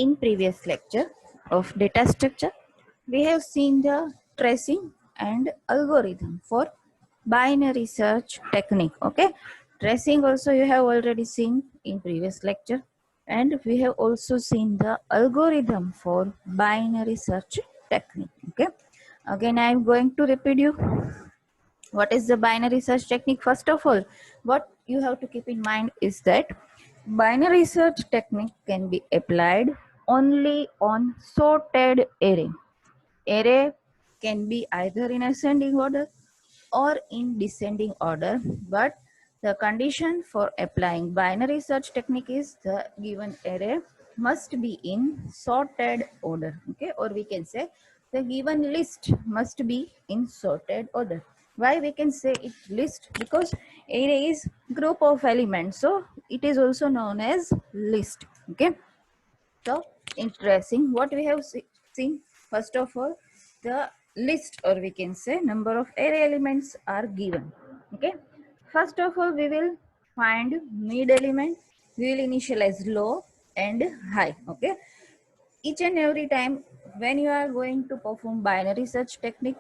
In previous lecture of data structure, we have seen the tracing and algorithm for binary search technique. Okay, tracing also you have already seen in previous lecture, and we have also seen the algorithm for binary search technique. Okay, again I am going to repeat you what is the binary search technique. First of all, what you have to keep in mind is that binary search technique can be applied only on sorted array. Array can be either in ascending order or in descending order, but the condition for applying binary search technique is the given array must be in sorted order. Okay, or we can say the given list must be in sorted order. Why we can say it list? Because array is group of elements, so it is also known as list. Okay, so in tracing, what we have seen, first of all, the list, or we can say number of array elements are given. Okay, first of all, we will find mid element. We will initialize low and high. Okay, each and every time when you are going to perform binary search technique,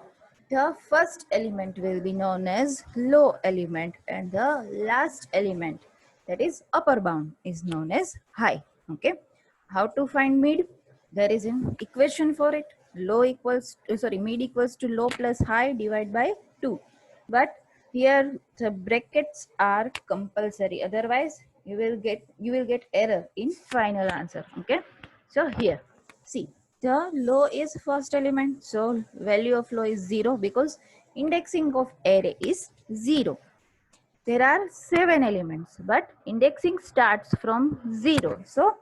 the first element will be known as low element and the last element, that is upper bound, is known as high. Okay, how to find mid? There is an equation for it. Low equals mid equals to low plus high divided by 2, but here the brackets are compulsory, otherwise you will get error in final answer. Okay, so here see, the low is first element, so value of low is 0 because indexing of array is 0. There are 7 elements, but indexing starts from 0. So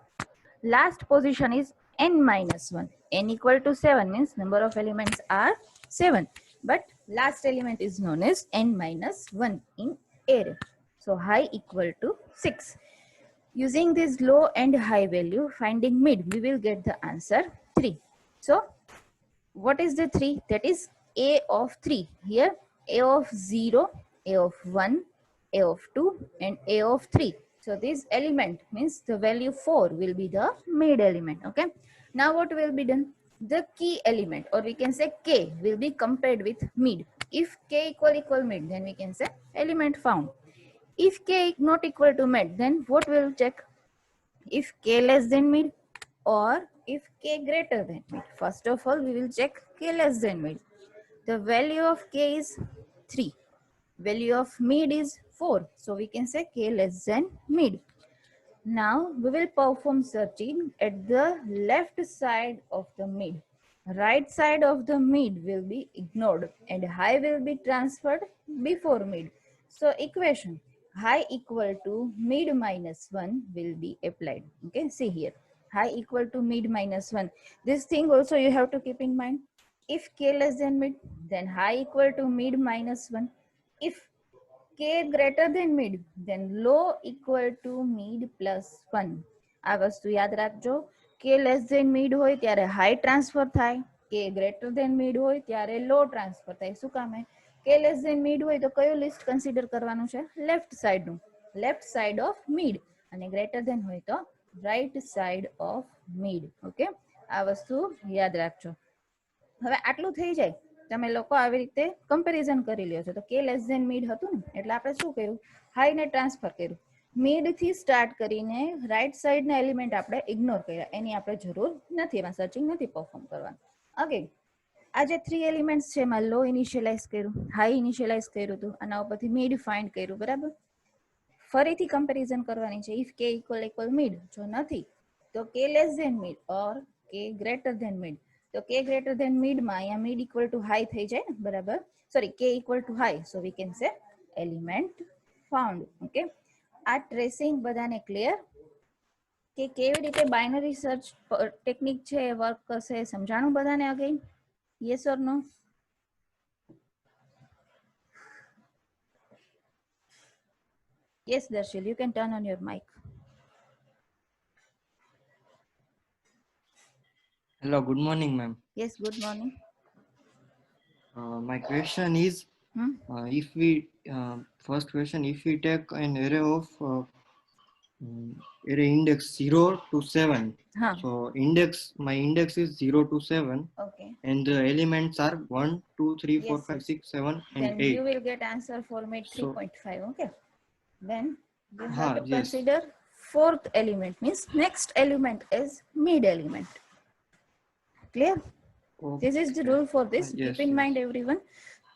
last position is n minus 1. N equal to 7 means number of elements are 7. But last element is known as n minus 1 in array. So high equal to 6. Using this low and high value, finding mid, we will get the answer 3. So what is the 3? That is a of 3. Here a of 0, a of 1, a of 2 and a of 3. So this element means the value 4 will be the mid element. Okay. Now what will be done? The key element, or we can say k, will be compared with mid. If k equal mid, then we can say element found. If k not equal to mid, then what we will check? If k less than mid or if k greater than mid. First of all, we will check k less than mid. The value of k is 3. Value of mid is 4. So we can say k less than mid. Now we will perform searching at the left side of the mid. Right side of the mid will be ignored and high will be transferred before mid. So equation high equal to mid minus 1 will be applied. Okay, see here, high equal to mid minus 1. This thing also you have to keep in mind. If k less than mid, then high equal to mid minus 1. If k greater than mid, then low equal to mid plus 1. આ વસ્તુ યાદ રાખજો. k less than mid હોય ત્યારે high transfer થાય, k greater than mid હોય ત્યારે low transfer થાય. શું કામે? k less than mid હોય તો કયું લિસ્ટ કન્સિડર કરવાનું છે? લેફ્ટ સાઈડનું, લેફ્ટ સાઈડ ઓફ મિડ, અને ગ્રેટર ધેન હોય તો right side of mid. Okay, આ વસ્તુ યાદ રાખજો. હવે આટલું થઈ જાય, તમે લોકો આવી રીતે કમ્પેરિઝન કરી લ્યો છો. તો કે લેસ ધેન મિડ હતું ને, એટલે આપણે શું કર્યું? હાઈ ને ટ્રાન્સફર કર્યું. મિડ થી સ્ટાર્ટ કરીને રાઈટ સાઈડ ના એલિમેન્ટ આપણે ઇગ્નોર કર્યા, એની આપણે જરૂર નથી, એમાં સર્ચિંગ નથી પરફોર્મ કરવાનું. ઓકે, આ જે 3 એલિમેન્ટ્સ છે એમાં લો ઇનિશિયલાઇઝ કર્યું, હાઈ ઇનિશિયલાઇઝ કર્યું હતું, આના ઉપરથી મિડ ફાઇન્ડ કર્યું. બરાબર, ફરીથી કમ્પેરિઝન કરવાની છે. ઇફ કે ઇક્વલ મિડ, જો નથી તો કે લેસ ધેન મિડ ઓર કે ગ્રેટર ધેન મિડ. તો કે ગ્રેટર ધેન મિડ માં અહીંયા મિડ ઇક્વલ ટુ હાઈ થઈ જાય ને. બરાબર, સોરી, કે equal to high, so we can say element found. Okay, આ ટ્રેસિંગ બધાને ક્લિયર કે કેવી રીતે બાઇનરી સર્ચ ટેકનિક છે એ વર્ક કરશે? સમજાણું બધાને again? Yes or no? Yes, Darshil, you can turn on your mic. Hello, good morning, ma'am. Yes, good morning. My question is, if we first question, if we take an array of array index 0 to 7. Huh. So my index is 0 to 7, Okay. and the elements are 1, 2, 3, 4, Yes, 5, yes. 6, 7, and Then 8. you will get answer for mid So 3.5. Okay. Then you have to yes. consider fourth element, means next element is mid element. Clear? This is the Okay. rule for this. Yes, Keep in yes. mind everyone.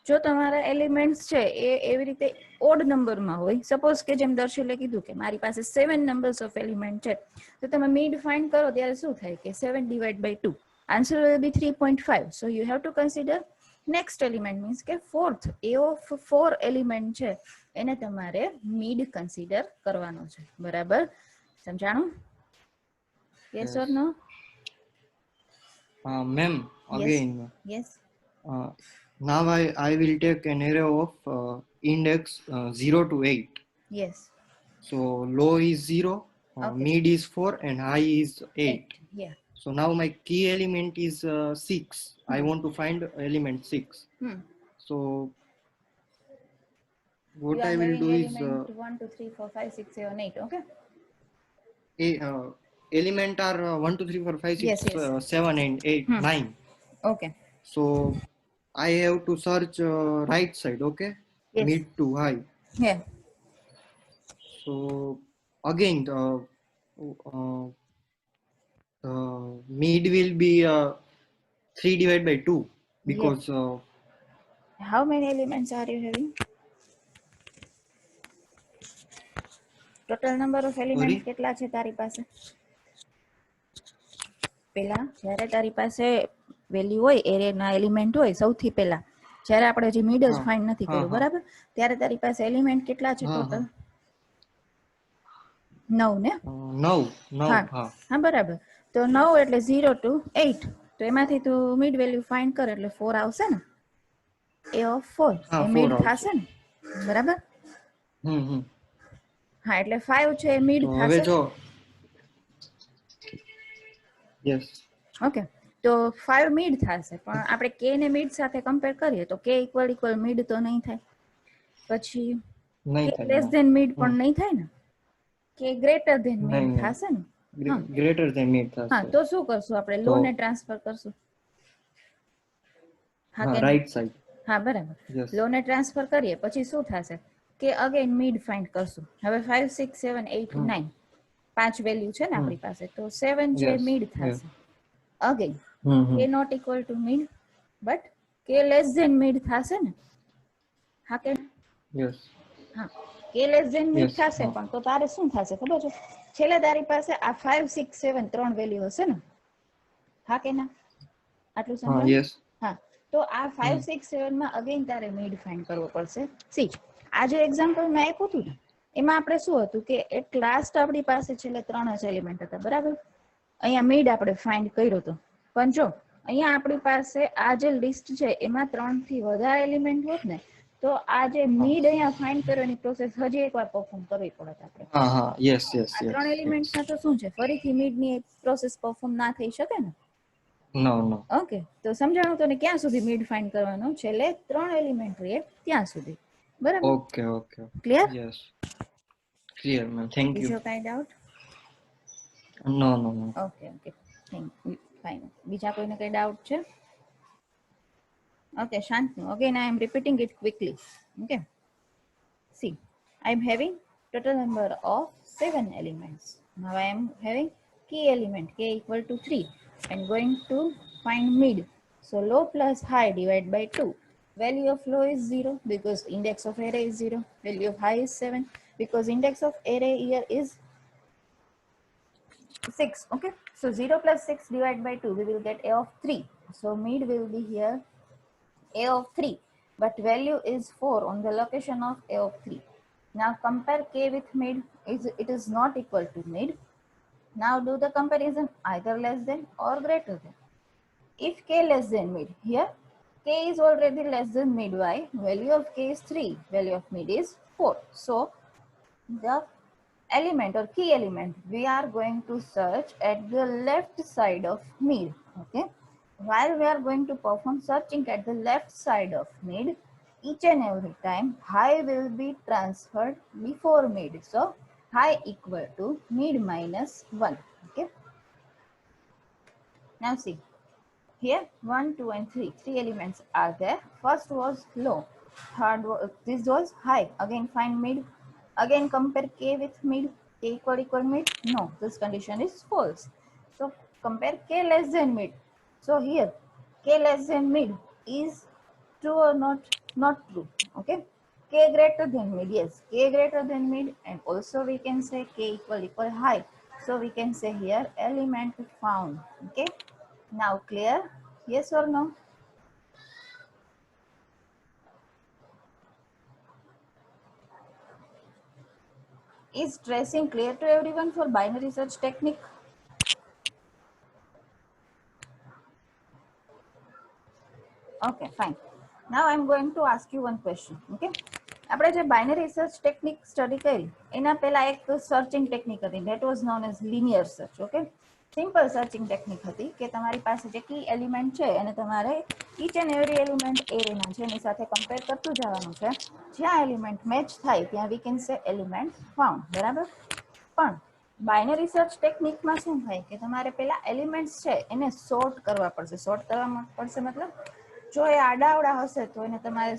જો તમારા elements છે એ એવી રીતે odd નંબરમાં હોય, suppose કે જેમ દર્શીલે કીધું કે મારી પાસે 7 નંબર્સ ઓફ એલિમેન્ટ છે, તો તમે મિડ ફાઇન્ડ કરો ત્યારે શું થાય કે 7 divide by 2, answer will be 3.5. So you have to consider next element, means કે ફોર્થ એ ઓફ 4 એલિમેન્ટ છે એને તમારે મિડ કન્સિડર કરવાનો છે. બરાબર સમજાણું? Yes or no? Ma'am, again. Yes. Now I will take an array of index 0 to 8. Yes. So low is 0, Okay. mid is 4, and high is 8. Yeah. So now my key element is 6. I want to find element 6. So what You are I will having do is element 1, 2, 3, 4, 5, 6, 7, 8. Okay. Element are 1, 2, 3, 4, 5, 6, Yes, yes. 7, and 8, 9. Okay. So I have to search right side, okay? Yes. Mid to high. Yeah. So again, mid will be 3 divided by 2, because How many elements are you having? Total number of elements Sorry? કેટલા છે તારી પાસે? પહેલા જ્યારે તારી પાસે value હોય, એરેના element હોય, સૌથી પહેલા જ્યારે આપણે જે મિડ જ ફાઇન્ડ નથી કર્યું, બરાબર, ત્યારે તારી પાસે એલિમેન્ટ કેટલા છે ટોટલ? 9 ને? 9. હા બરાબર. તો 9 એટલે 0 to 8. તો એમાંથી તું મિડ વેલ્યુ ફાઇન્ડ કર એટલે 4 આવશે ને? A of 4 એ મિડ થશે ને? બરાબર? હા, એટલે 5 છે એ મિડ થશે. યસ. ઓકે, તો 5 મિડ થશે, પણ આપણે k ને મિડ સાથે કમ્પેર કરીએ તો k ઇક્વલ મિડ તો નહીં થાય. પછી k લેસ ધેન મિડ પણ નહીં થાય ને? k ગ્રેટર ધેન મિડ થશે ને? ગ્રેટર ધેન મિડ થશે. હા, તો શું કરશું આપણે? લો ને ટ્રાન્સફર કરશું. હા કે રાઈટ સાઈડ. હા બરાબર. લો ને ટ્રાન્સફર કરીએ પછી શું થશે કે અગેન મિડ ફાઇન્ડ કરશું. હવે 5, 6, 7, 8, 9 5 વેલ્યુ છે ને આપણી પાસે, તો 7 છે મિડ થશે. Again k not equal to mid, but k less than mid થશે ને? હા કે યસ. હા, k લેસ ધેન મિડ થશે, પણ તો તારે શું થશે ખબર છે? છેલ્લે તારી પાસે આ 5, 6, 7 ત્રણ વેલ્યુ હશે ને? હા કે ના? આટલું સમજાયું? હા, તો આ 5, 6, 7 માં અગેન તારે મિડ ફાઇન્ડ કરવો પડશે. સી આ જે એક્ઝામ્પલ મેં આપ્યું હતું ને, એમાં આપણે શું હતું કે એટ લાસ્ટ આપણી પાસે છેલ્લે 3 જ એલિમેન્ટ હતા, બરાબર? અહીંયા મિડ આપણે ફાઇન્ડ કર્યો હતો, પણ જો અહીંયા આપણી પાસે આ જે લિસ્ટ છે એમાં 3 થી વધારે એલિમેન્ટ હોત ને, તો આ જે મિડ અહીંયા ફાઇન્ડ કરવાની પ્રોસેસ હજી એકવાર પરફોર્મ કરવી પડત આપણે. યસ. આ 3 એલિમેન્ટમાં તો શું છે, ફરીથી મિડની પ્રોસેસ પરફોર્મ ના થઈ શકે ને? નો. ઓકે, તો સમજાણું તને ક્યાં સુધી મિડ ફાઇન્ડ કરવાનો? છેલ્લે 3 એલિમેન્ટ રહે ત્યાં સુધી, બરાબર? Okay. Clear? Yes. Clear ma'am, thank you. બીજો કાંઈ doubt? No. Okay, thank you. Fine. બીજા કોઈને કઈ ડાઉટ છે? Okay, Shantanu. Again, I am repeating it quickly. Okay. See, I am having total number of 7 elements. Now I am having key element k equal to 3 and going to find mid. So low plus high divide by 2. Value of low is 0 because index of array is 0. Value of high is 7 because index of array here is 6. Okay. So 0 plus 6 divided by 2, we will get a of 3. So mid will be here a of 3, but value is 4 on the location of a of 3. Now compare k with mid. It is not equal to mid. Now do the comparison either less than or greater than. If k less than mid, here k is already less than mid. Why? Value of k is 3, value of mid is 4. So the element or key element we are going to search at the left side of mid. Okay. While we are going to perform searching at the left side of mid, each and every time high will be transferred before mid. So high equal to mid minus 1. Okay. Now see, here 1, 2 and 3. 3 elements are there. First was low. This was high. Again find mid. Again compare k with mid. K equal mid. No, this condition is false. So compare k less than mid. So here k less than mid is true or not? Not true. Okay. K greater than mid. Yes, k greater than mid, and also we can say k equal high. So we can say here element found. Okay. Now clear? Yes or no? Is tracing clear to everyone for binary search technique? Okay, fine. Now I'm going to ask you one question. Okay. આપણે જે binary search technique study કરી એના પહેલા એક searching technique હતી that was known as linear search. Okay, simple searching technique હતી કે તમારી પાસે જે કી એલિમેન્ટ છે અને તમારે each and every element એરેના છે એની સાથે કમ્પેર કરતું જવાનું છે. જ્યાં એલિમેન્ટ મેચ થાય ત્યાં we can say element found. બરાબર? પણ બાઇનરી સર્ચ ટેકનિકમાં શું થાય કે તમારે પહેલા એલિમેન્ટ્સ છે એને સોર્ટ કરવા પડશે. સોર્ટ કરવા પડશે મતલબ જો એ આડાવડા હશે તો એને તમારે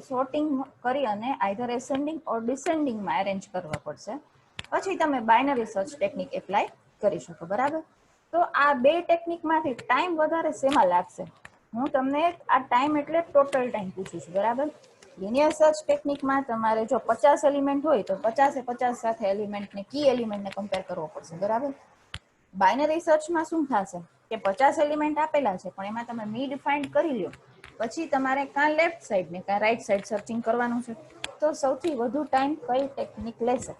સોર્ટિંગ કરી અને આઈધર એસેન્ડિંગ ઓર ડિસેન્ડિંગમાં અરેન્જ કરવા પડશે. પછી તમે બાઇનરી સર્ચ ટેકનિક એપ્લાય કરી શકો. બરાબર? તો આ બે ટેકનિકમાંથી ટાઈમ વધારે શેમાં લાગશે? હું તમને આ ટાઈમ એટલે ટોટલ ટાઈમ પૂછું છું. બરાબર? લિનિયર સર્ચ ટેકનિકમાં તમારે જો 50 એલિમેન્ટ હોય તો 50 સાથે એલિમેન્ટને કી એલિમેન્ટને કમ્પેર કરવો પડશે. બરાબર? બાઇનરી સર્ચમાં શું થશે કે 50 એલિમેન્ટ આપેલા છે પણ એમાં તમે મિડ ફાઇન્ડ કરી લ્યો, પછી તમારે કાં લેફ્ટ સાઈડ ને કાં રાઈટ સાઈડ સર્ચિંગ કરવાનું છે. તો સૌથી વધુ ટાઈમ કઈ ટેકનિક લેશે,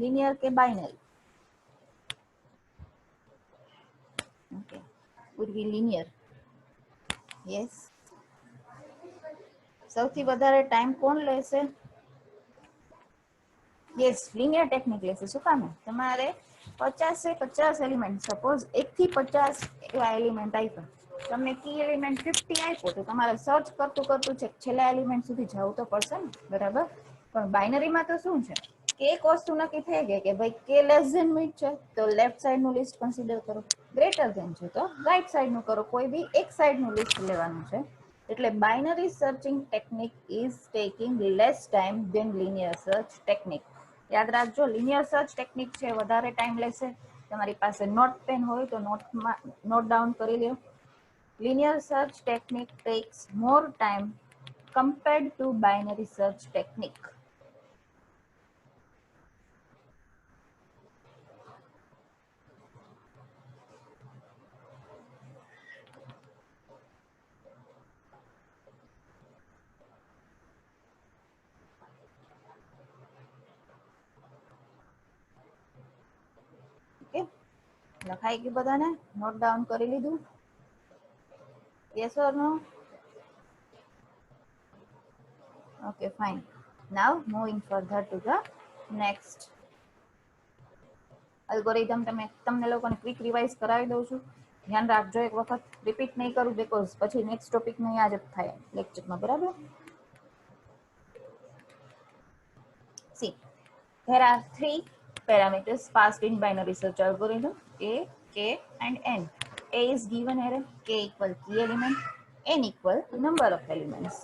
લિનિયર કે binary? Okay, would be linear. Yes, સૌથી વધારે ટાઈમ કોણ લેશે? યસ, લિનિયર ટેકનિક લેશે. શું કામ? તમારે 50 એલિમેન્ટ, સપોઝ 1 થી 50 એવા એલિમેન્ટ આપ્યા, તમને કી એલિમેન્ટ 50 આપ્યો તો તમારે સર્ચ કરતું કરતું છે છેલ્લા એલિમેન્ટ સુધી જવું તો પડશે ને. બરાબર? પણ બાઇનરીમાં તો શું છે કે એક વસ્તુ નક્કી થઈ ગઈ કે ભાઈ કે લેસ ધેન મિડ છે તો લેફ્ટ સાઈડનું લિસ્ટ કન્સિડર કરો, ગ્રેટર ધેન છે તો રાઈટ સાઈડનું કરો, કોઈ બી એક સાઈડનું લિસ્ટ લેવાનું છે. એટલે binary searching technique is taking less time than linear search technique. યાદ રાખજો, લિનિયર સર્ચ ટેકનિક છે વધારે ટાઈમ લેશે. તમારી પાસે નોટ પેન હોય તો નોટ ડાઉન કરી લો. linear search technique takes more time compared to binary search technique. Okay, લખાઈ ગયું બધાને? નોટ ડાઉન કરી લીધું? Yes or no? Okay, fine. Now moving further to the next algorithm. તમને લોકોને ક્વિક રિવાઇઝ કરાવી દઉં છું. ધ્યાન રાખજો, એક વખત રિપીટ નહીં કરું બીકોઝ પછી નેક્સ્ટ ટોપિક નહીં યાદ થાય લેક્ચરમાં. બરાબર? See, there are 3 parameters passed in binary search algorithm: A, K and N. A is given here, K equal key element, N equal number of elements.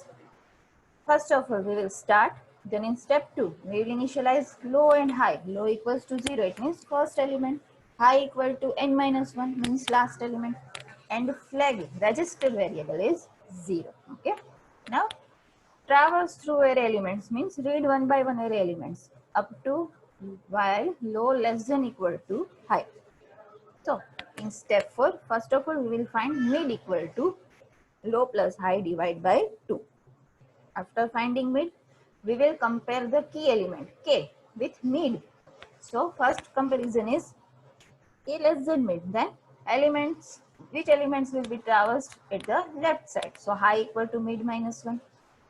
First of all, we will start. Then in step 2, we will initialize low and high. Low equals to 0, it means first element. High equal to n minus 1 means last element. And flag register variable is 0. Okay. Now traverse through array elements means read one by one array elements up to while low less than equal to high. So in step 4, first of all we will find mid equal to low plus high divided by 2. After finding mid, we will compare the key element k with mid. So first comparison is k less than mid, then which elements will be traversed at the left side. So high equal to mid minus 1.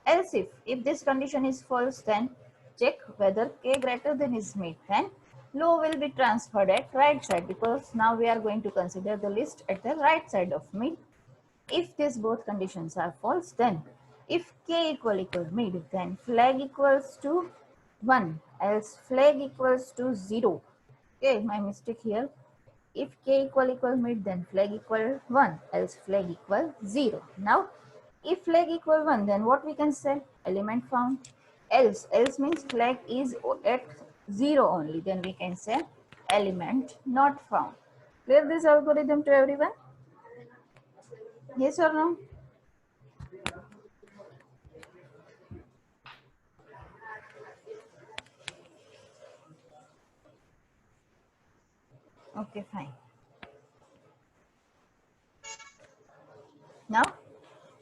Else if this condition is false, then check whether k greater than is mid, then low will be transferred at right side because now we are going to consider the list at the right side of mid. If these both conditions are false, then if k equal mid, then flag equals to 1, else flag equals to 0. Okay, my mistake here. If k equal mid, then flag equal 1, else flag equal 0. Now, if flag equal 1, then what we can say? Element found. Else means flag is at 0 only, then we can say element not found. Clear this algorithm to everyone? Yes or no? Okay, fine. Now,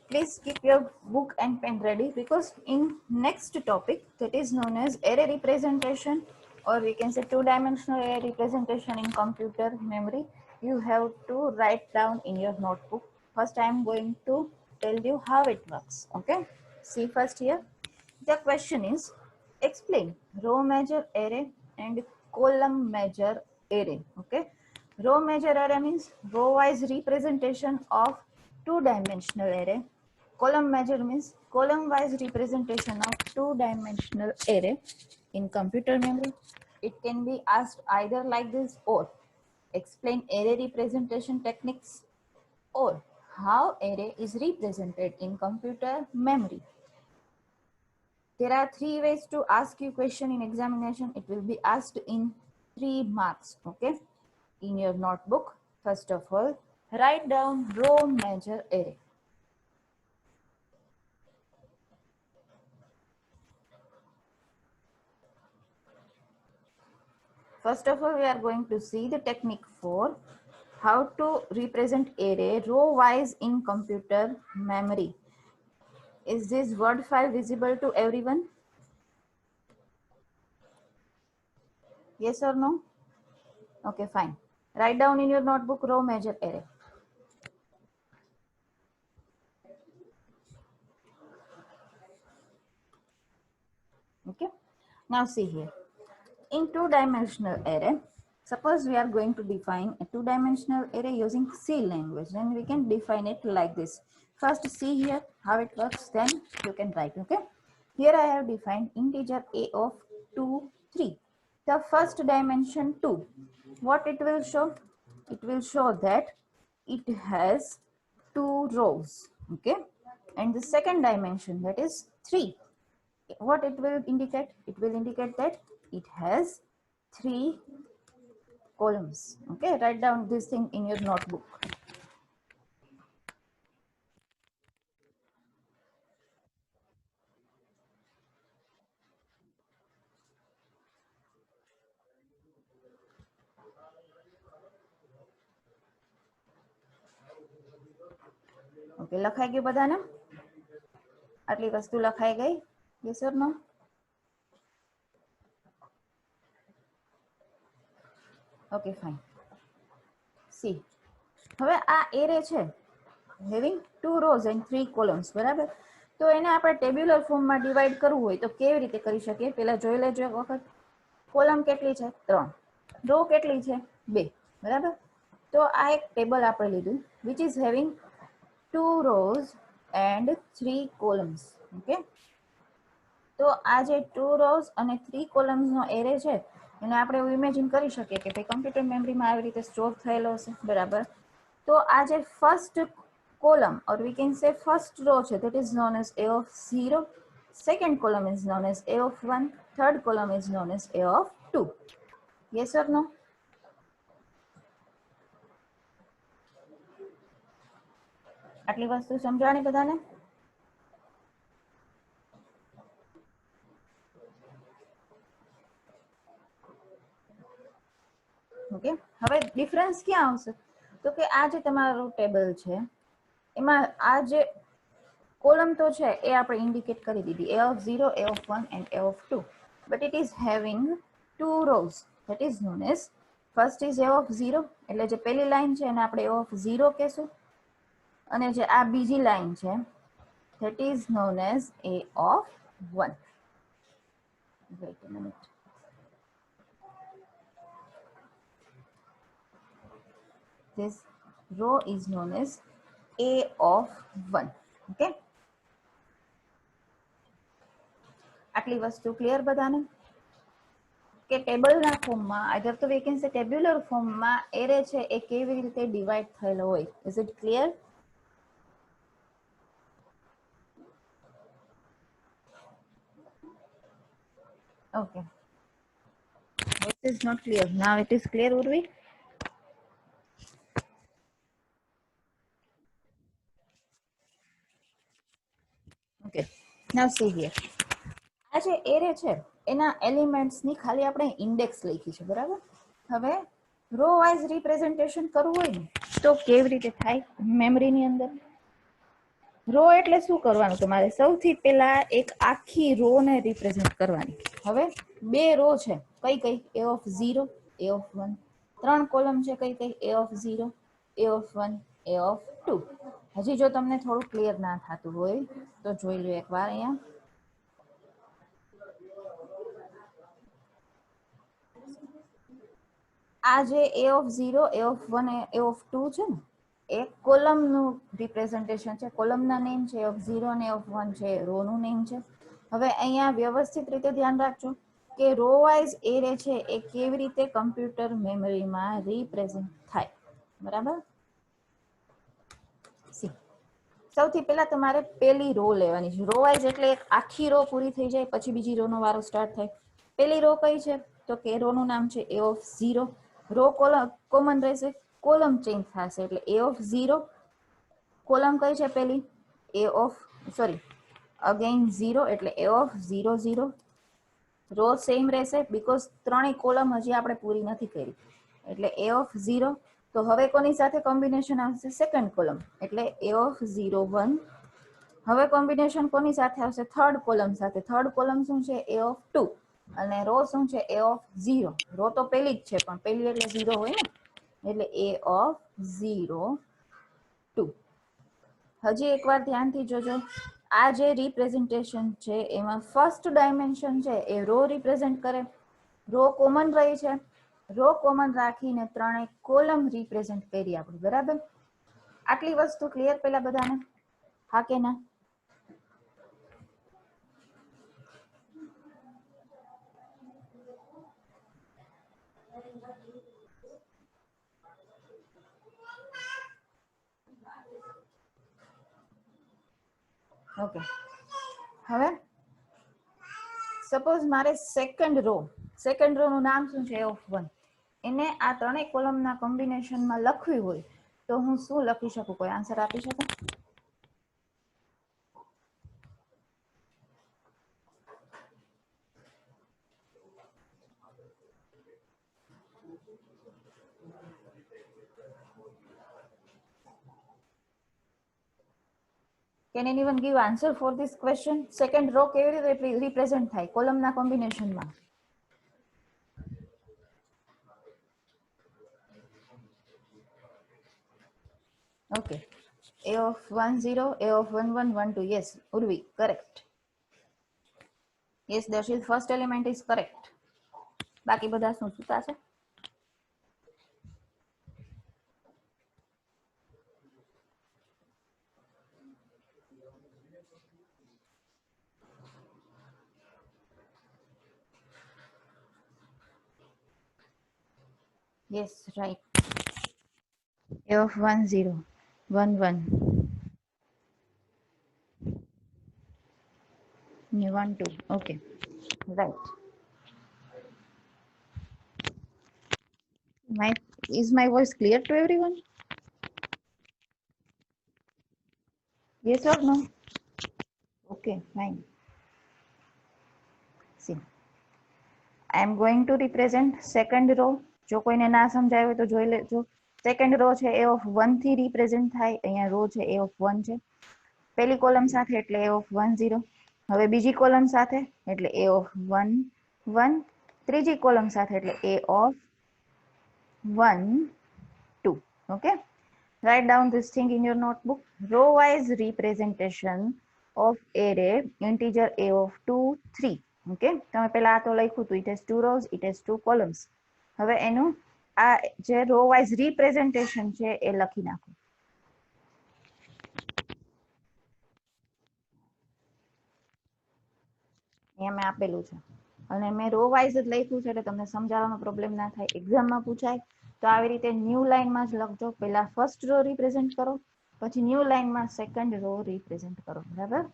please keep your book and pen ready, because in next topic, that is known as array representation, or we can say two-dimensional array representation in computer memory, you have to write down in your notebook. First, I am going to tell you how it works. Okay, see first here. The question is, explain row measure array and column measure array. Okay, row measure array means row wise representation of two-dimensional array. Column measure means column wise representation of two-dimensional array in computer memory. It can be asked either like this, or explain array representation techniques, or how array is represented in computer memory. There are 3 ways to ask you question in examination. It will be asked in 3 marks. Okay, in your notebook, first of all, write down row measure array. First of all, we are going to see the technique for how to represent array row wise in computer memory. Is this word file visible to everyone? Yes or no? Okay, fine. Write down in your notebook row measure array. Okay, now see here. In two-dimensional array, suppose we are going to define a two-dimensional array using C language, then we can define it like this. First, see here how it works, then you can write. Okay, here I have defined integer a of 2, 3. The first dimension 2, what it will show? It will show that it has 2 rows. Okay, and the second dimension, that is 3, what it will indicate? It will indicate that it has 3 columns. Okay, write down this thing in your notebook. Okay, લખાઈ ગયું બધાને? આટલી વસ્તુ લખાઈ ગઈ? Yes or no? Okay, fine. See, હવે આ array છે having 2 rows and 3 columns, બરાબર? તો એને આપણે ટેબ્યુલર ફોર્મમાં ડિવાઈડ કરવું હોય તો કેવી રીતે કરી શકીએ? પહેલા જોઈ લેજો એક વખત. કોલમ કેટલી છે? 3. રો કેટલી છે? 2, બરાબર? તો આ એક ટેબલ આપણે લીધું which is having 2 rows and 3 columns. Okay, તો આ જે 2 rows અને 3 columns નો એરે છે એને આપણે એવું ઇમેજિન કરી શકીએ કે ભાઈ કમ્પ્યુટર મેમરીમાં આવી રીતે સ્ટોર થયેલો હશે, બરાબર? તો આ જે first column or we can say first row છે, that is known as a of 0, second column is known as a of 1, third column is known as a of 2. Yes or no? આટલી વસ્તુ સમજાણી બધાને? Okay, હવે difference ક્યાં આવશે? તો કે આ જે તમારું ટેબલ છે એમાં આ જે કોલમ તો છે એ આપણે ઇન્ડિકેટ કરી દીધી, a of 0, a of 1 and a of 2, but it is having 2 rows, that is known as first is a of 0, એટલે જે પહેલી લાઈન છે એને આપણે a of 0 કહેશું, અને જે આ બીજી લાઈન છે that is known as a of 1. Wait a minute. This row is known as a of 1. Okay, આટલી વસ્તુ ક્લિયર બધાને? કે ટેબલના ફોર્મમાં આઈધર તો વી કેન સે ટેબ્યુલર ફોર્મમાં એરે છે એ કેવી રીતે ડિવાઈડ થયેલો હોય. Is it clear? Okay. It is not clear. Now it is clear, Urvi? Okay. Now see here. આ જે એરે છે એના એલિમેન્ટ્સની ખાલી આપણે ઇન્ડેક્સ લખી છે, બરાબર? હવે રો વાઇઝ રિપ્રેઝન્ટેશન કરવું હોય ને તો કેવી રીતે થાય મેમરીની અંદર? રો એટલે શું કરવાનું તમારે? સૌથી પહેલા એક આખી રો ને રિપ્રેઝન્ટ કરવાની. હવે બે રો છે, કઈ કઈ? A of 0, a of 1. ત્રણ કોલમ છે, કઈ કઈ? A of 0, a of 1, a of 2. હજી જો તમને થોડું ક્લિયર ના થતું હોય તો જોઈ લો એકવાર અહીંયા. આ જે a of 0, a of 1, a of 2 છે ને, એ કોલમનું રિપ્રેઝન્ટેશન છે. કોલમના નેમ છે એ ઓફ 0 અને ઓફ 1 છે રોનું નેમ છે. હવે અહીંયા વ્યવસ્થિત રીતે ધ્યાન રાખજો કે રો વાઇઝ એરે છે એ કેવી રીતે કમ્પ્યુટર મેમરીમાં રિપ્રેઝન્ટ થાય, બરાબર? સી, સૌથી પહેલા તમારે પેલી રો લેવાની છે. રો વાઇઝ એટલે એક આખી રો પૂરી થઈ જાય પછી બીજી રો નો વારો સ્ટાર્ટ થાય. પેલી રો કઈ છે? તો કે રો નું નામ છે એ ઓફ 0. રો કોમન રહેશે, કોલમ ચેન્જ થશે એટલે એ ઓફ 0. કોલમ કઈ છે પેલી? એ ઓફ સોરી અગેન 0 એટલે એ ઓફ 0 0. રો સેમ રહેશે બીકોઝ ત્રણેય કોલમ હજી આપણે પૂરી નથી કરી એટલે એ ઓફ 0. તો હવે કોની સાથે કોમ્બિનેશન આવશે? સેકન્ડ કોલમ એટલે એ ઓફ 0 1. હવે કોમ્બિનેશન કોની સાથે આવશે? થર્ડ કોલમ સાથે. થર્ડ કોલમ શું છે? એ ઓફ 2. અને રો શું છે? એ ઓફ 0. રો તો પેલી જ છે પણ પેલી એટલે 0 હોય ને, એટલે એ ઓફ 0 2. હજી એકવાર ધ્યાનથી જોજો. આ જે રિપ્રેઝન્ટેશન છે એમાં ફર્સ્ટ ડાયમેન્શન છે એ રો રિપ્રેઝન્ટ કરે. રો કોમન રહી છે, રો કોમન રાખીને ત્રણેય કોલમ રિપ્રેઝન્ટ કરી આપણે, બરાબર? આટલી વસ્તુ ક્લિયર પેલા બધાને? હા કે ના? ઓકે. હવે સપોઝ મારે સેકન્ડ રો નું નામ શું છે? ઓફ 1. એને આ ત્રણેય કોલમના કોમ્બિનેશનમાં લખવી હોય તો હું શું લખી શકું? કોઈ આન્સર આપી શકે? Can anyone give answer for this question? Second row કેવી રીતે represent થાય કોલમના કોમ્બિનેશનમાં? Okay. A of 1 0, A of 1 1 1 2. Yes, Urvi, correct. Yes, Darshil, first element is correct. બાકી બધા શું સૂતા છે? Yes, right. A of 1 0, 1 1, 1 2. Okay, right. Is my voice clear to everyone? Yes or no? Okay, fine. See, I am going to represent second row. જો કોઈને ના સમજાય હોય તો જોઈ લેજો. સેકન્ડ રો છે એ ઓફ 1 થી રિપ્રેઝન્ટ થાય. અહીંયા રો છે એ ઓફ 1 છે. પહેલી કોલમ સાથે એટલે એ ઓફ 1 0. હવે બીજી કોલમ સાથે એટલે એ ઓફ 1 1. ત્રીજી કોલમ સાથે એટલે એ of 1 2. Okay, write down this thing in your notebook. Row wise representation of array integer a of 2 3. Okay, તમે પહેલા આ તો લખ્યું હતું, it has 2 rows, it has 2 columns. હવે એનું આ જે રો વાઇઝ રિપ્રેઝન્ટેશન છે એ લખી નાખો. અહીંયા મેં આપેલું છે. અને મેં રો વાઇઝ જ લખ્યું છે એટલે તમને સમજાવવામાં પ્રોબ્લેમ ના થાય. એક્ઝામમાં પૂછાય તો આવી રીતે ન્યૂ લાઇનમાં જ લખજો. પહેલા ફર્સ્ટ રો રિપ્રેઝેન્ટ કરો, પછી ન્યૂ લાઇનમાં સેકન્ડ રો રિપ્રેઝેન્ટ કરો. બરાબર,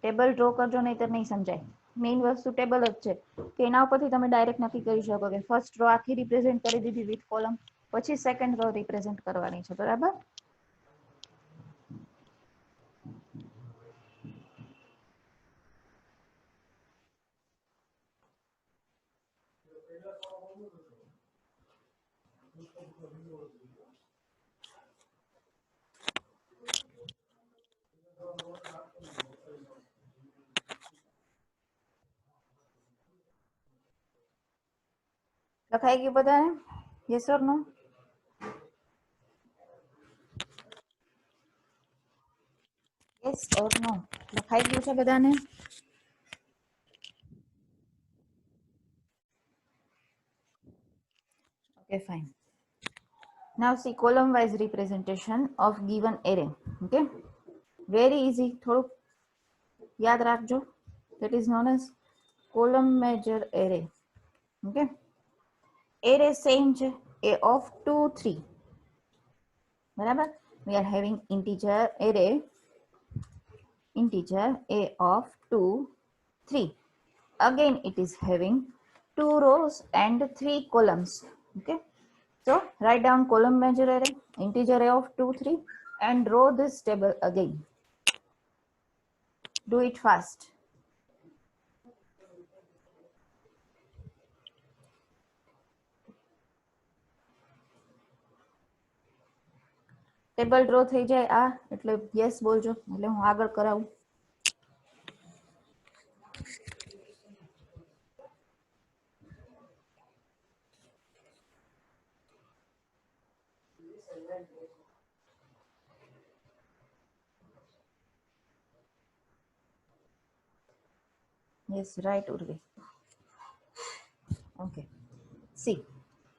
ટેબલ ડ્રો કરજો, નહીતર નહીં સમજાય. મેઇન વસ્તુ ટેબલ જ છે કે એના ઉપરથી તમે ડાયરેક્ટ નક્કી કરી શકો કે ફર્સ્ટ રો આખી રિપ્રેઝેન્ટ કરી દીધી વિથ કોલમ, પછી સેકન્ડ રો રિપ્રેઝેન્ટ કરવાની છે. બરાબર, લખાઈ ગયું બધાને? Yes or no? Yes or no? લખાઈ ગયું છે બધાને? Okay, fine. Now see column wise representation of given array. Okay, very easy. થોડું યાદ રાખજો. That is known as column measure array. Okay, array same છે, a of 2 3. બરાબર, we are having integer array, integer a of 2 3. Again it is having 2 rows and 3 columns. Okay, so write down column measure array, integer array of 2 3, and draw this table again. Do it fast. Table draw થઈ જાય આ એટલે yes બોલજો એટલે હું આગળ કરાવું. Yes right Urvi. Okay, C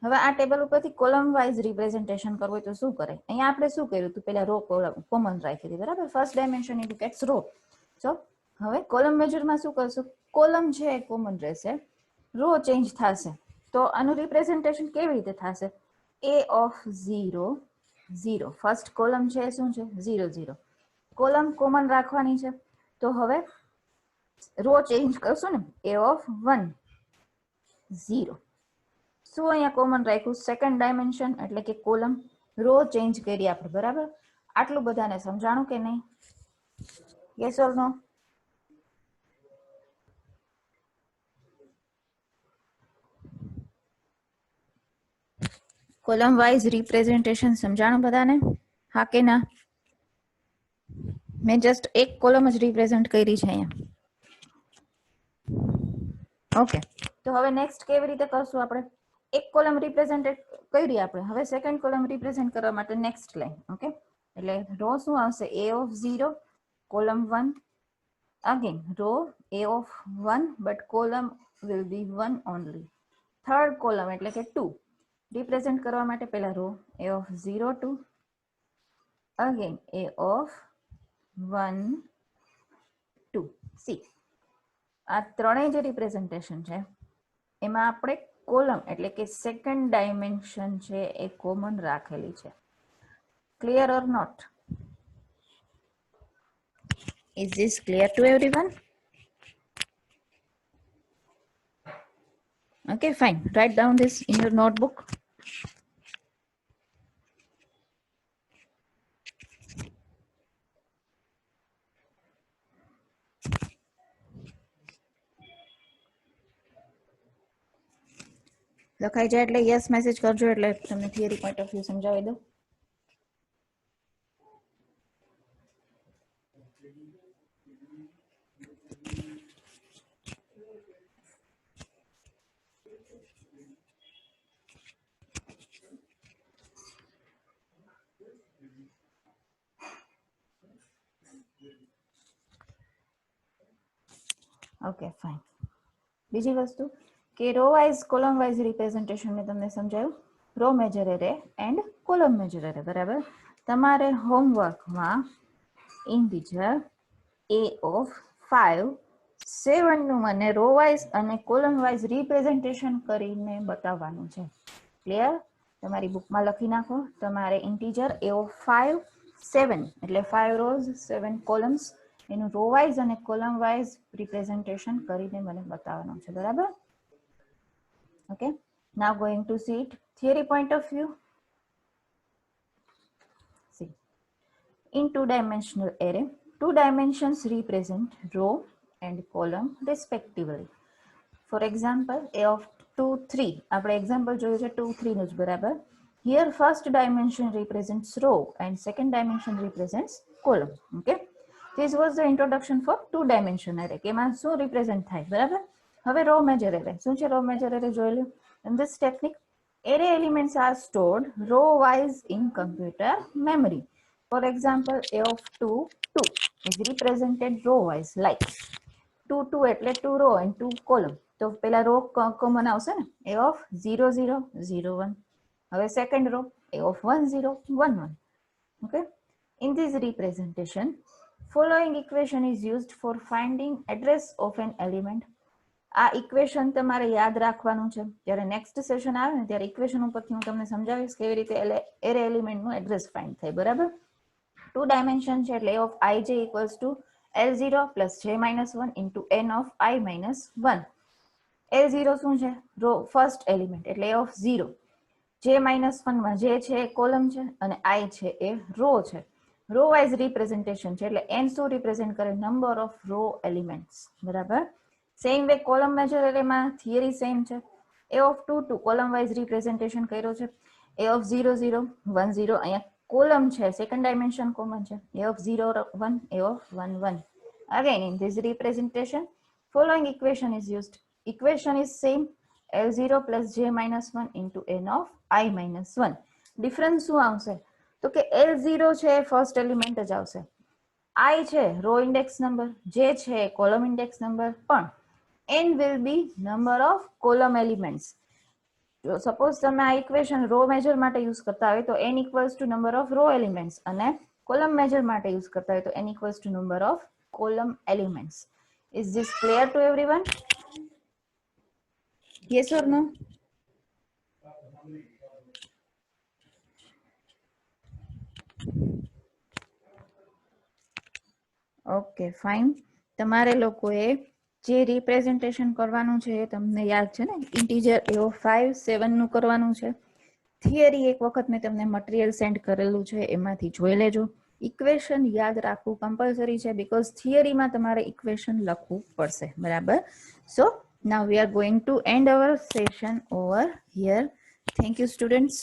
હવે આ ટેબલ ઉપરથી કોલમ વાઇઝ રિપ્રેઝેન્ટેશન કરવું હોય તો શું કરે? અહીંયા આપણે શું કર્યું હતું? પહેલા રો કોમન રાખી હતી. બરાબર, ફર્સ્ટ ડાયમેન્શન ઇન્ડિકેટ્સ રો. સો હવે કોલમ મેજરમાં શું કરશું? કોલમ છે એ કોમન રહેશે, રો ચેન્જ થશે. તો આનું રિપ્રેઝેન્ટેશન કેવી રીતે થશે? a of 0 0. ફર્સ્ટ કોલમ છે એ શું છે? 0 0. કોલમ કોમન રાખવાની છે તો હવે રો ચેન્જ કરશું ને, a of 1 0. શું અહીંયા કોમન રાખ્યું? સેકન્ડ ડાયમેન્શન એટલે કે કોલમ. રો ચેન્જ કરી આપણે. બરાબર, આટલું બધાને સમજાણું કે નહીં? Yes or no? Column wise representation સમજાણું બધાને? હા કે ના? મેં જસ્ટ એક કોલમ જ રિપ્રેઝેન્ટ કરી છે અહીંયા. ઓકે, તો હવે નેક્સ્ટ કેવી રીતે કરશું આપણે? એક કોલમ રિપ્રેઝેન્ટ કરી આપણે, હવે સેકન્ડ કોલમ રિપ્રેઝેન્ટ કરવા માટે નેક્સ્ટ લાઈન. ઓકે, એટલે રો શું આવશે? a of 0 column 1. again row a of 1 but column will be 1 only. Third column એટલે કે 2 રિપ્રેઝેન્ટ કરવા માટે પહેલા row a of 0 2, again a of 1 2. See આ ત્રણેય જે રિપ્રેઝેન્ટેશન છે એમાં આપણે કોલમ એટલે કે સેકન્ડ ડાયમેન્શન છે એ કોમન રાખેલી છે. Clear or not? Is this clear to everyone? Okay, fine. Write down this in your notebook. લખાઈ જાય એટલે યસ મેસેજ કરજો એટલે તમને થિયરી પોઈન્ટ ઓફ વ્યૂ સમજાવી દઉં. Okay fine. બીજી વસ્તુ કે row wise column wise representation મેં તમને સમજાયું. Row major array and column major array. બરાબર, તમારે હોમવર્કમાં ઇન્ટીજર a of 5 7 નું મને રો વાઇઝ અને કોલમ વાઇઝ રિપ્રેઝન્ટેશન કરીને બતાવવાનું છે. ક્લિયર? તમારી બુકમાં લખી નાખો. તમારે ઇન્ટીજર એ ઓફ 5 7 એટલે 5 રોઝ 7 કોલમ્સ એનું રો વાઇઝ અને કોલમ વાઇઝ રિપ્રેઝન્ટેશન કરીને મને બતાવવાનું છે. બરાબર? Okay, now going to see it theory point of view. See, in two-dimensional array, two dimensions represent row and column respectively. For example, a of 2 3 આપણે example જોયું છે 2 3 નું જ બરાબર. Here first dimension represents row and second dimension represents column. Okay, this was the introduction for two dimension array કે એમાં શું represent થાય. બરાબર? હવે રો મેજર એરે શું છે? રો મેજર એરે જોઈ લો. In this technique, array elements are stored row wise in computer memory. For example, a of 2 2 is represented row wise like 2 2 એટલે 2 row and 2 column. તો પેલા row common આવશે ને, a of 0 0 0 1. હવે second row a of 1 0 1 1. Okay, in this representation following equation is used for finding address of an element. આ equation તમારે યાદ રાખવાનું છે. જ્યારે નેક્સ્ટ સેશન આવે ને ત્યારે ઇક્વેશન ઉપરથી હું તમને સમજાવીશ કેવી રીતે એરે એલિમેન્ટનું એડ્રેસ ફાઇન્ડ થાય. બરાબર? ટુ ડાયમેન્શન છે એટલે a of ij equals to L0 plus j minus 1 into n of I minus 1. L0 શું છે? રો ફર્સ્ટ એલિમેન્ટ એટલે a of 0. j minus 1 માં j છે એ કોલમ છે અને I છે એ રો છે. રો વાઇઝ રિપ્રેઝન્ટેશન છે એટલે n શું રિપ્રેઝન્ટ કરે? Number of row elements. બરાબર? સેમ વે કોલમ મેજર એરેમાં થિયરી સેમ છે. a of 2 2 column wise representation કર્યો છે. a of 0 0 1 0 અહીંયા કોલમ છે, સેકન્ડ ડાયમેન્શન કોમન છે. a of 0 1 a of 1 1. Again in this representation following equation is used. Equation is same, L0 plus j minus 1 into n of I minus 1. Difference શું આવશે? તો કે L0 છે first element જ આવશે. I છે row index number, J છે column index number, પણ n will be number of column elements. જો સપોઝ તમે આ ઇક્વેશન રો મેજર માટે યુઝ કરતા હોય તો n equals to number of row elements અને કોલમ મેજર માટે યુઝ કરતા હોય તો n equals to number of column elements. Is this clear to everyone? Yes or no? Okay fine. તમારે લોકોએ જે રિપ્રેઝન્ટેશન કરવાનું છે એ તમને યાદ છે ને? ઇન્ટીજર એ ઓફ 5 7 નું કરવાનું છે. થિયરી એક વખત મેં તમને મટીરિયલ સેન્ડ કરેલું છે, એમાંથી જોઈ લેજો. ઇક્વેશન યાદ રાખવું કમ્પલસરી છે બીકોઝ થિયરીમાં તમારે ઇક્વેશન લખવું પડશે. બરાબર? સો now we are going to end our session over here. Thank you students.